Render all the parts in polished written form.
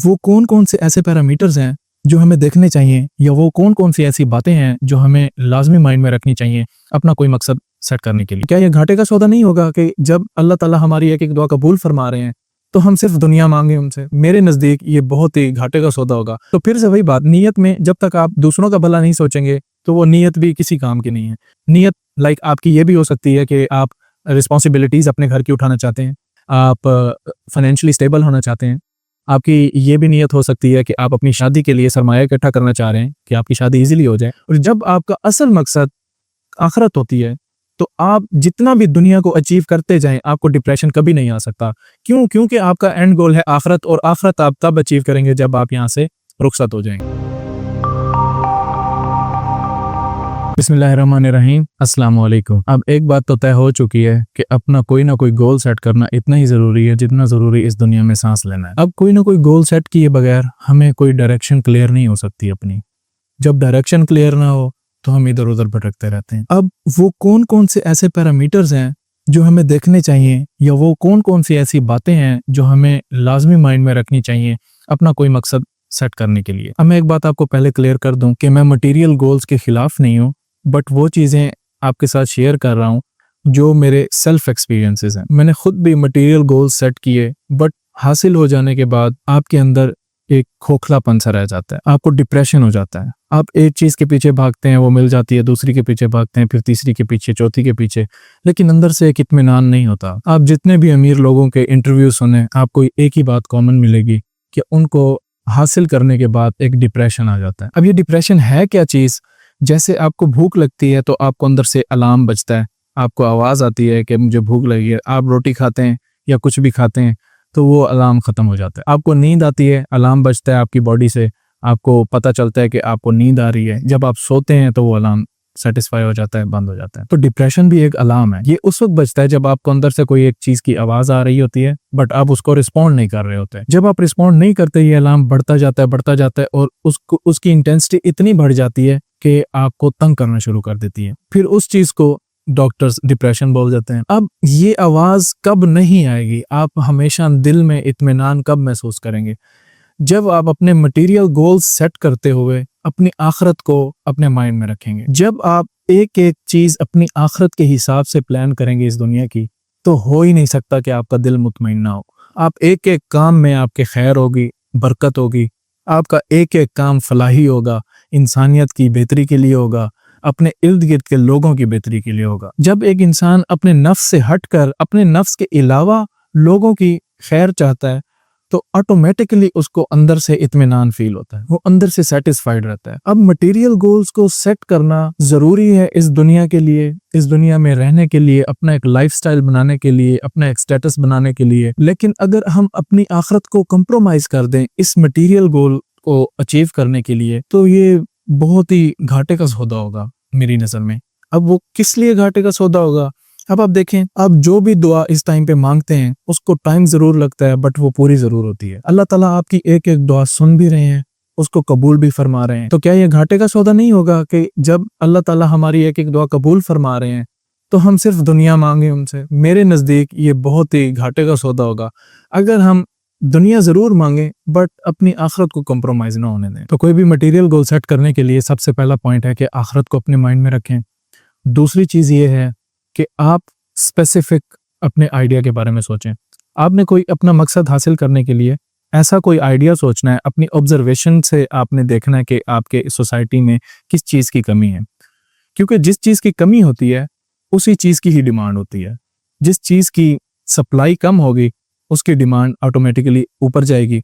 वो कौन कौन से ऐसे पैरामीटर्स हैं जो हमें देखने चाहिए, या वो कौन कौन सी ऐसी बातें हैं जो हमें लाजमी माइंड में रखनी चाहिए अपना कोई मकसद सेट करने के लिए। क्या ये घाटे का सौदा नहीं होगा कि जब अल्लाह ताला हमारी एक एक दुआ कबूल फरमा रहे हैं तो हम सिर्फ दुनिया मांगे उनसे? मेरे नज़दीक ये बहुत ही घाटे का सौदा होगा। तो फिर से वही बात, नीयत में जब तक आप दूसरों का भला नहीं सोचेंगे तो वो नीयत भी किसी काम की नहीं है। नीयत आपकी ये भी हो सकती है कि आप रिस्पॉन्सिबिलिटीज़ अपने घर की उठाना चाहते हैं, आप फाइनेंशियली स्टेबल होना चाहते हैं। आपकी ये भी नीयत हो सकती है कि आप अपनी शादी के लिए सरमाया इकट्ठा करना चाह रहे हैं कि आपकी शादी इजीली हो जाए। और जब आपका असल मकसद आखिरत होती है तो आप जितना भी दुनिया को अचीव करते जाएं आपको डिप्रेशन कभी नहीं आ सकता। क्यों? क्योंकि आपका एंड गोल है आखिरत, और आखिरत आप तब अचीव करेंगे जब आप यहाँ से रुखसत हो जाएंगे। बिस्मिल्लाहिर्रहमानिर्रहीम, अस्सलाम वालेकुम। अब एक बात तो तय हो चुकी है कि अपना कोई ना कोई गोल सेट करना इतना ही ज़रूरी है जितना ज़रूरी इस दुनिया में सांस लेना है। अब कोई ना कोई गोल सेट किए बगैर हमें कोई डायरेक्शन क्लियर नहीं हो सकती अपनी। जब डायरेक्शन क्लियर ना हो तो हम इधर उधर भटकते रहते हैं। अब वो कौन कौन से ऐसे पैरामीटर्स हैं जो हमें देखने चाहिए, या वो कौन कौन सी ऐसी बातें हैं जो हमें लाजमी माइंड में रखनी चाहिए अपना कोई मकसद सेट करने के लिए। अब मैं एक बात आपको पहले क्लियर कर दूं कि मैं मटेरियल गोल्स के खिलाफ नहीं हूं, बट वो चीज़ें आपके साथ शेयर कर रहा हूँ जो मेरे सेल्फ एक्सपीरियंसेस हैं। मैंने खुद भी मटेरियल गोल्स सेट किए, बट हासिल हो जाने के बाद आपके अंदर एक खोखलापन सा रह जाता है, आपको डिप्रेशन हो जाता है। आप एक चीज़ के पीछे भागते हैं, वो मिल जाती है, दूसरी के पीछे भागते हैं, फिर तीसरी के पीछे, चौथी के पीछे, लेकिन अंदर से एक इत्मीनान नहीं होता। आप जितने भी अमीर लोगों के इंटरव्यू सुने, आपको एक ही बात कॉमन मिलेगी कि उनको हासिल करने के बाद एक डिप्रेशन आ जाता है। अब ये डिप्रेशन है क्या चीज़? जैसे आपको भूख लगती है तो आपको अंदर से अलार्म बजता है, आपको आवाज़ आती है कि मुझे भूख लगी है। आप रोटी खाते हैं या कुछ भी खाते हैं तो वो अलार्म ख़त्म हो जाता है। आपको नींद आती है, अलार्म बजता है आपकी बॉडी से, आपको पता चलता है कि आपको नींद आ रही है। जब आप सोते हैं तो वो अलार्म सेटिस्फाई हो जाता है, बंद हो जाता है। तो डिप्रेशन भी एक अलार्म है। ये उस वक्त बजता है जब आपको अंदर से कोई एक चीज़ की आवाज़ आ रही होती है, बट आप उसको रिस्पॉन्ड नहीं कर रहे होते। जब आप रिस्पॉन्ड नहीं करते, ये अलार्म बढ़ता जाता है और उसकी इंटेंसिटी इतनी बढ़ जाती है कि आपको तंग करना शुरू कर देती है। फिर उस चीज़ को डॉक्टर्स डिप्रेशन बोल जाते हैं। अब ये आवाज़ कब नहीं आएगी? आप हमेशा दिल में इत्मीनान कब महसूस करेंगे? जब आप अपने मटेरियल गोल्स सेट करते हुए अपनी आखिरत को अपने माइंड में रखेंगे। जब आप एक एक चीज़ अपनी आखिरत के हिसाब से प्लान करेंगे इस दुनिया की, तो हो ही नहीं सकता कि आपका दिल मुतमईन ना हो। आप एक एक काम में आपके खैर होगी, बरकत होगी, आपका एक एक काम फलाही होगा, इंसानियत की बेहतरी के लिए होगा, अपने इर्द गिर्द के लोगों की बेहतरी के लिए होगा। जब एक इंसान अपने नफ्स से हटकर अपने नफ्स के अलावा लोगों की खैर चाहता है तो ऑटोमेटिकली उसको अंदर से इत्मीनान फील होता है, वो अंदर से सेटिस्फाइड रहता है। अब मटेरियल गोल्स को सेट करना ज़रूरी है इस दुनिया के लिए, इस दुनिया में रहने के लिए, अपना एक लाइफस्टाइल बनाने के लिए, अपना एक स्टेटस बनाने के लिए। लेकिन अगर हम अपनी आखिरत को कंप्रोमाइज़ कर दें इस मटेरियल गोल को अचीव करने के लिए, तो ये बहुत ही घाटे का सौदा होगा मेरी नज़र में। अब वो किस लिए घाटे का सौदा होगा? अब आप देखें, आप जो भी दुआ इस टाइम पे मांगते हैं उसको टाइम ज़रूर लगता है, बट वो पूरी ज़रूर होती है। अल्लाह ताला आपकी एक एक दुआ सुन भी रहे हैं, उसको कबूल भी फरमा रहे हैं। तो क्या ये घाटे का सौदा नहीं होगा कि जब अल्लाह ताला हमारी एक एक दुआ कबूल फरमा रहे हैं तो हम सिर्फ दुनिया मांगे उनसे? मेरे नज़दीक ये बहुत ही घाटे का सौदा होगा अगर हम दुनिया ज़रूर मांगे बट अपनी आखिरत को कंप्रोमाइज़ ना होने दें। तो कोई भी मटेरियल गोल सेट करने के लिए सबसे पहला पॉइंट है कि आखिरत को अपने माइंड में रखें। दूसरी चीज़ ये है कि आप स्पेसिफिक अपने आइडिया के बारे में सोचें। आपने कोई अपना मकसद हासिल करने के लिए ऐसा कोई आइडिया सोचना है, अपनी ऑब्जर्वेशन से आपने देखना है कि आपके सोसाइटी में किस चीज़ की कमी है, क्योंकि जिस चीज़ की कमी होती है उसी चीज़ की ही डिमांड होती है। जिस चीज़ की सप्लाई कम होगी उसकी डिमांड ऑटोमेटिकली ऊपर जाएगी।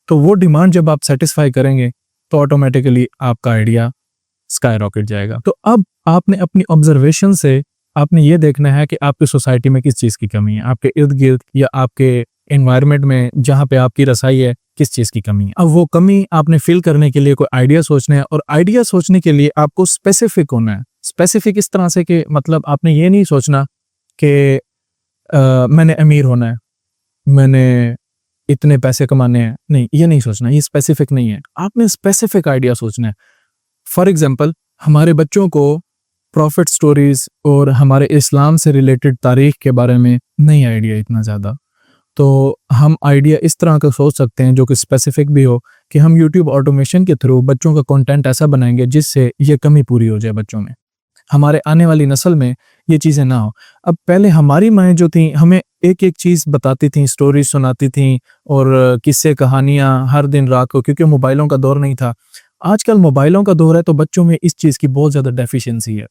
तो वो डिमांड जब आप सेटिस्फाई करेंगे तो ऑटोमेटिकली आपका आइडिया स्काई रॉकेट जाएगा। तो अब आपने अपनी ऑब्जर्वेशन से आपने ये देखना है कि आपकी सोसाइटी में किस चीज़ की कमी है, आपके इर्द गिर्द या आपके एनवायरनमेंट में जहाँ पे आपकी रसाई है किस चीज़ की कमी है। अब वो कमी आपने फिल करने के लिए कोई आइडिया सोचना है, और आइडिया सोचने के लिए आपको स्पेसिफिक होना है। स्पेसिफिक इस तरह से कि मतलब आपने ये नहीं सोचना कि मैंने अमीर होना है, मैंने इतने पैसे कमाने हैं, नहीं, ये नहीं सोचना, ये स्पेसिफिक नहीं है। आपने स्पेसिफिक आइडिया सोचना है। फॉर एग्जांपल, हमारे बच्चों को प्रॉफिट स्टोरीज और हमारे इस्लाम से रिलेटेड तारीख के बारे में नहीं आइडिया इतना ज़्यादा, तो हम आइडिया इस तरह का सोच सकते हैं जो कि स्पेसिफिक भी हो, कि हम यूट्यूब ऑटोमेशन के थ्रू बच्चों का कंटेंट ऐसा बनाएंगे जिससे ये कमी पूरी हो जाए बच्चों में, हमारे आने वाली नस्ल में ये चीज़ें ना हो। अब पहले हमारी माएँ जो थीं हमें एक-एक चीज़ बताती थीं, स्टोरी सुनाती थीं और किस्से कहानियाँ हर दिन रात को, क्योंकि मोबाइलों का दौर नहीं था। आजकल मोबाइलों का दौर है तो बच्चों में इस चीज़ की बहुत ज़्यादा डेफिशिएंसी है।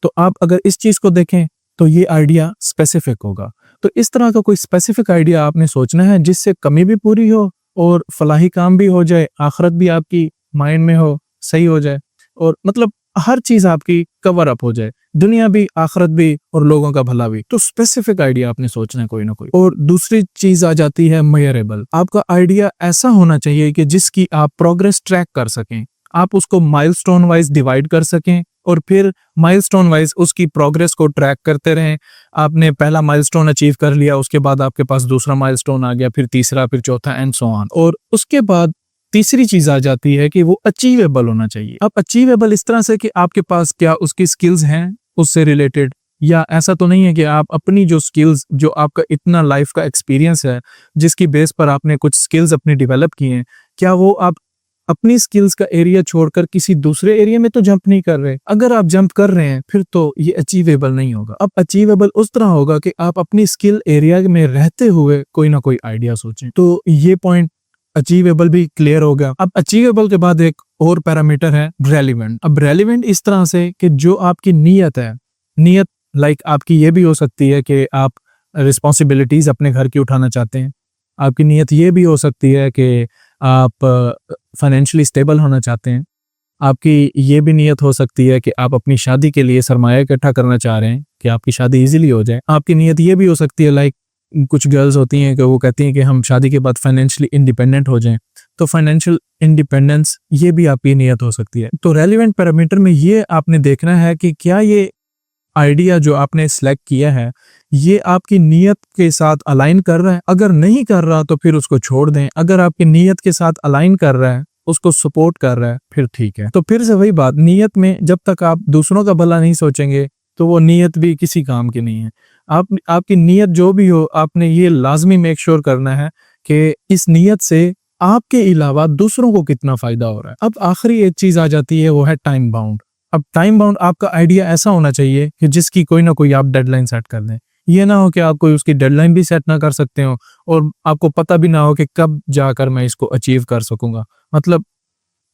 तो आप अगर इस चीज़ को देखें तो ये आइडिया स्पेसिफिक होगा। तो इस तरह का कोई स्पेसिफिक आइडिया आपने सोचना है जिससे कमी भी पूरी हो और फलाही काम भी हो जाए, आखिरत भी आपकी माइंड में हो, सही हो जाए और मतलब हर चीज़ आपकी कवर अप हो जाए, दुनिया भी, आखिरत भी और लोगों का भला भी। तो स्पेसिफिक आइडिया आपने सोचना है कोई ना कोई। और दूसरी चीज़ आ जाती है मेजरेबल। आपका आइडिया ऐसा होना चाहिए कि जिसकी आप प्रोग्रेस ट्रैक कर सकें। आप उसको माइलस्टोन वाइज डिवाइड कर सकें और फिर माइलस्टोन वाइज उसकी प्रोग्रेस को ट्रैक करते रहें। आपने पहला माइलस्टोन अचीव कर लिया, उसके बाद आपके पास दूसरा माइलस्टोन आ गया, फिर तीसरा, फिर चौथा एंड सो ऑन। और उसके बाद तीसरी चीज आ जाती है कि वो अचीवेबल होना चाहिए। अब अचीवेबल इस तरह से कि आपके पास क्या उसकी स्किल्स हैं उससे रिलेटेड, या ऐसा तो नहीं है कि आप अपनी जो स्किल्स, जो आपका इतना लाइफ का एक्सपीरियंस है जिसकी बेस पर आपने कुछ स्किल्स अपनी डेवलप की हैं, क्या वो आप अपनी स्किल्स का एरिया छोड़कर किसी दूसरे एरिया में तो जंप नहीं कर रहे। अगर आप जंप कर रहे हैं फिर तो ये अचीवेबल नहीं होगा। अब अचीवेबल उस तरह होगा कि आप अपनी स्किल एरिया में रहते हुए कोई ना कोई आइडिया सोचें। तो ये पॉइंट अचीवेबल भी क्लियर हो गया। अब अचीवेबल के बाद एक और पैरामीटर है रेलिवेंट। अब रेलिवेंट इस तरह से कि जो आपकी नीयत है, नीयत लाइक आपकी ये भी हो सकती है कि आप रिस्पॉन्सिबिलिटीज अपने घर की उठाना चाहते हैं। आपकी नीयत ये भी हो सकती है कि आप फाइनेंशियली स्टेबल होना चाहते हैं। आपकी ये भी नीयत हो सकती है कि आप अपनी शादी के लिए सरमाया इकट्ठा करना चाह रहे हैं कि आपकी शादी इजीली हो जाए। आपकी नीयत ये भी हो सकती है, लाइक कुछ गर्ल्स होती हैं कि वो कहती हैं कि हम शादी के बाद फाइनेंशियली इंडिपेंडेंट हो जाएं, तो फाइनेंशियल इंडिपेंडेंस ये भी आपकी नीयत हो सकती है। तो रेलिवेंट पैरामीटर में ये आपने देखना है कि क्या ये आइडिया जो आपने सेलेक्ट किया है ये आपकी नीयत के साथ अलाइन कर रहा है। अगर नहीं कर रहा तो फिर उसको छोड़ दें। अगर आपकी नीयत के साथ अलाइन कर रहा है, उसको सपोर्ट कर रहा है, फिर ठीक है। तो फिर से वही बात, नीयत में जब तक आप दूसरों का भला नहीं सोचेंगे तो वो नीयत भी किसी काम की नहीं है। आपकी नीयत जो भी हो, आपने ये लाजमी मेक श्योर करना है कि इस नीयत से आपके अलावा दूसरों को कितना फायदा हो रहा है। अब आखिरी एक चीज आ जाती है, वो है टाइम बाउंड। अब टाइम बाउंड आपका आइडिया ऐसा होना चाहिए कि जिसकी कोई ना कोई आप डेडलाइन सेट कर दें। ये ना हो कि आप कोई उसकी डेडलाइन भी सेट ना कर सकते हो और आपको पता भी ना हो कि कब जाकर मैं इसको अचीव कर सकूंगा। मतलब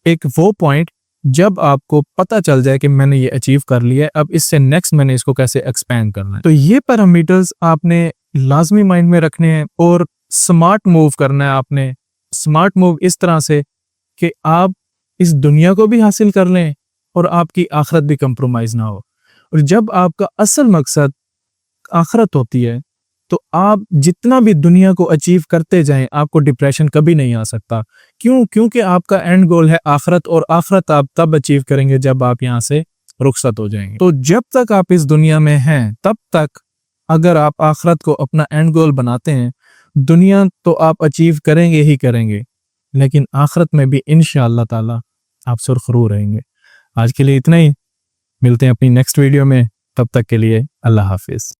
एक वो पॉइंट जब आपको पता चल जाए कि मैंने ये अचीव कर लिया है, अब इससे नेक्स्ट मैंने इसको कैसे एक्सपैंड करना है। तो ये पैरामीटर्स आपने लाजमी माइंड में रखने हैं और स्मार्ट मूव करना है आपने। स्मार्ट मूव इस तरह से कि आप इस दुनिया को भी हासिल कर लें और आपकी आखिरत भी कंप्रोमाइज ना हो। और जब आपका असल मकसद आखिरत होती है तो आप जितना भी दुनिया को अचीव करते जाएं, आपको डिप्रेशन कभी नहीं आ सकता। क्यों? क्योंकि आपका एंड गोल है आखिरत, और आखिरत आप तब अचीव करेंगे जब आप यहाँ से रुखसत हो जाएंगे। तो जब तक आप इस दुनिया में हैं तब तक अगर आप आखिरत को अपना एंड गोल बनाते हैं, दुनिया तो आप अचीव करेंगे ही करेंगे, लेकिन आखिरत में भी इंशाअल्लाह ताला आप सुरखरू रहेंगे। आज के लिए इतना ही, मिलते हैं अपनी नेक्स्ट वीडियो में, तब तक के लिए अल्लाह हाफिज।